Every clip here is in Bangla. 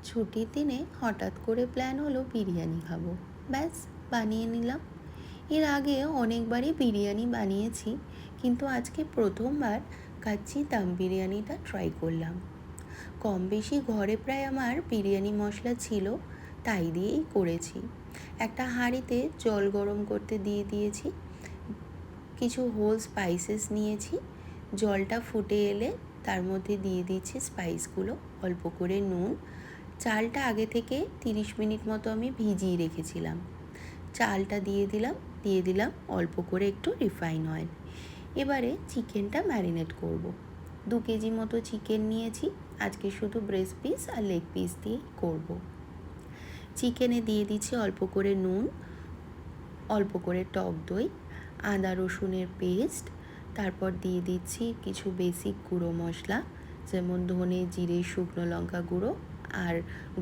ছুটির দিনে হঠাৎ করে প্ল্যান হলো বিরিয়ানি খাবো। ব্যাস, বানিয়ে নিলাম। এর আগে অনেকবারই বিরিয়ানি বানিয়েছি, কিন্তু আজকে প্রথমবার কাচ্চি দাম বিরিয়ানিটা ট্রাই করলাম। কম বেশি ঘরে প্রায় আমার বিরিয়ানি মশলা ছিল, তাই দিয়েই করেছি। একটা হাঁড়িতে জল গরম করতে দিয়ে দিয়েছি, কিছু হোল স্পাইসেস নিয়েছি। জলটা ফুটে এলে তার মধ্যে দিয়ে দিচ্ছি স্পাইসগুলো, অল্প করে নুন। চালটা আগে থেকে 30 মিনিট মতো আমি ভিজিয়ে রেখেছিলাম। চালটা দিয়ে দিলাম অল্প করে একটু রিফাইন অয়েল। এবারে চিকেনটা ম্যারিনেট করব। 2 কেজি মতো চিকেন নিয়েছি, আজকে শুধু ব্রেস্ট পিস আর লেগ পিস দিয়েই করব। চিকেনে দিয়ে দিচ্ছি অল্প করে নুন, অল্প করে টক দই, আদা রসুনের পেস্ট, তারপর দিয়ে দিচ্ছি কিছু বেসিক গুঁড়ো মশলা, যেমন ধনে, জিরে, শুকনো লঙ্কা গুঁড়ো আর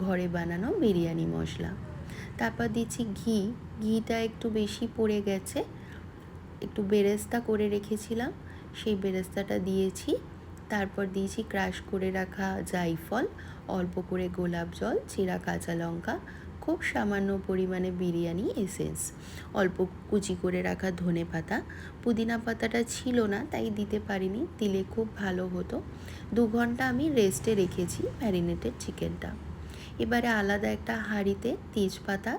ঘরে বানানো বিরিয়ানি মশলা। তারপর দিচ্ছি ঘিটা একটু বেশি পড়ে গেছে, একটু বেরেস্তা করে রেখেছিলাম, সেই বেরেস্তাটা দিয়েছি। তারপর দিয়েছি ক্রাশ করে রাখা জায়ফল, অল্প করে গোলাপ জল, চিরা কাঁচা লঙ্কা, খুব সামান্য পরিমাণে বিরিয়ানি এসেন্স, অল্প কুচি করে রাখা ধনে পাতা। পুদিনা পাতাটা ছিল না, তাই দিতে পারিনি, দিলে খুব ভালো হতো। 2 ঘন্টা আমি রেস্টে রেখেছি ম্যারিনেটেড চিকেনটা। এবারে আলাদা একটা হাঁড়িতে তেজপাতা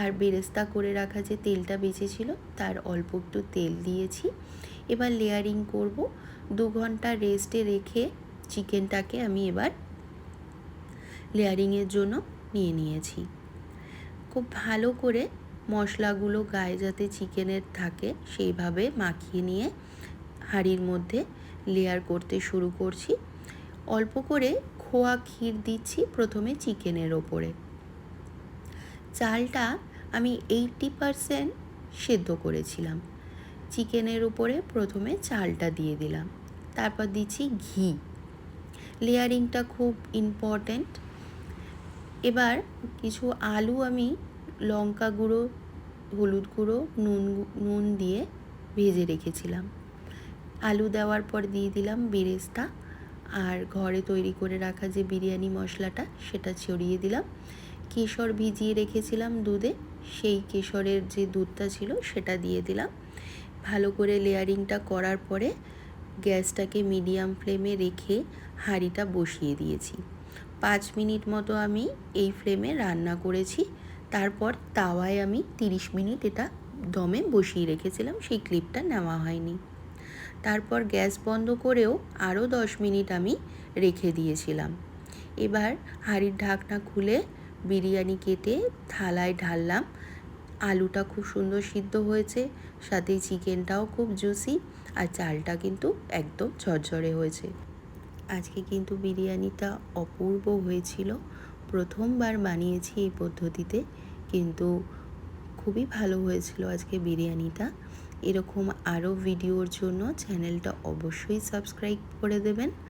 আর বেরেস্তা করে রাখা যে তেলটা বেঁচেছিল তার অল্প একটু তেল দিয়েছি। এবার লেয়ারিং করব। 2 ঘন্টা রেস্টে রেখে চিকেনটাকে আমি এবার লেয়ারিংয়ের জন্য নিয়েছি। খুব ভালো করে মশলাগুলো গায়ে যাতে চিকেনের থাকে সেইভাবে মাখিয়ে নিয়ে হাঁড়ির মধ্যে লেয়ার করতে শুরু করছি। অল্প করে খোয়া ক্ষীর দিচ্ছি প্রথমে চিকেনের ওপরে। চালটা আমি 80% সেদ্ধ করেছিলাম। চিকেনের উপরে প্রথমে চালটা দিয়ে দিলাম, তারপর দিচ্ছি ঘি। লেয়ারিংটা খুব ইম্পর্ট্যান্ট। এবার কিছু আলু আমি লঙ্কা গুঁড়ো, হলুদ গুঁড়ো, নুন দিয়ে ভেজে রেখেছিলাম। আলু দেওয়ার পর দিয়ে দিলাম বেরেস্তা আর ঘরে তৈরি করে রাখা যে বিরিয়ানি মশলাটা সেটা ছড়িয়ে দিলাম। কেশর ভিজিয়ে রেখেছিলাম দুধে, সেই কেশরের যে দুধটা ছিল সেটা দিয়ে দিলাম। ভালো করে লেয়ারিংটা করার পরে গ্যাসটাকে মিডিয়াম ফ্লেমে রেখে হাঁড়িটা বসিয়ে দিয়েছি। 5 মিনিট মতো আমি এই ফ্লেমে রান্না করেছি। তারপর তাওয়ায় আমি 30 মিনিট এটা দমে বসিয়ে রেখেছিলাম, সেই ক্লিপটা নেওয়া হয়নি। তারপর গ্যাস বন্ধ করেও আরও 10 মিনিট আমি রেখে দিয়েছিলাম। এবার হাঁড়ির ঢাকনা খুলে বিরিয়ানি কেটে থালায় ঢাললাম। আলুটা খুব সুন্দর সিদ্ধ হয়েছে, সাথে চিকেনটাও খুব জুসি, আর চালটা কিন্তু একদম ঝরঝরে হয়েছে। আজকে কিন্তু বিরিয়ানিটা অপূর্ব হয়েছিল। প্রথমবার বানিয়েছি এই পদ্ধতিতে, কিন্তু খুবই ভালো হয়েছিল আজকে বিরিয়ানিটা। এরকম আরও ভিডিওর জন্য চ্যানেলটা অবশ্যই সাবস্ক্রাইব করে দেবেন।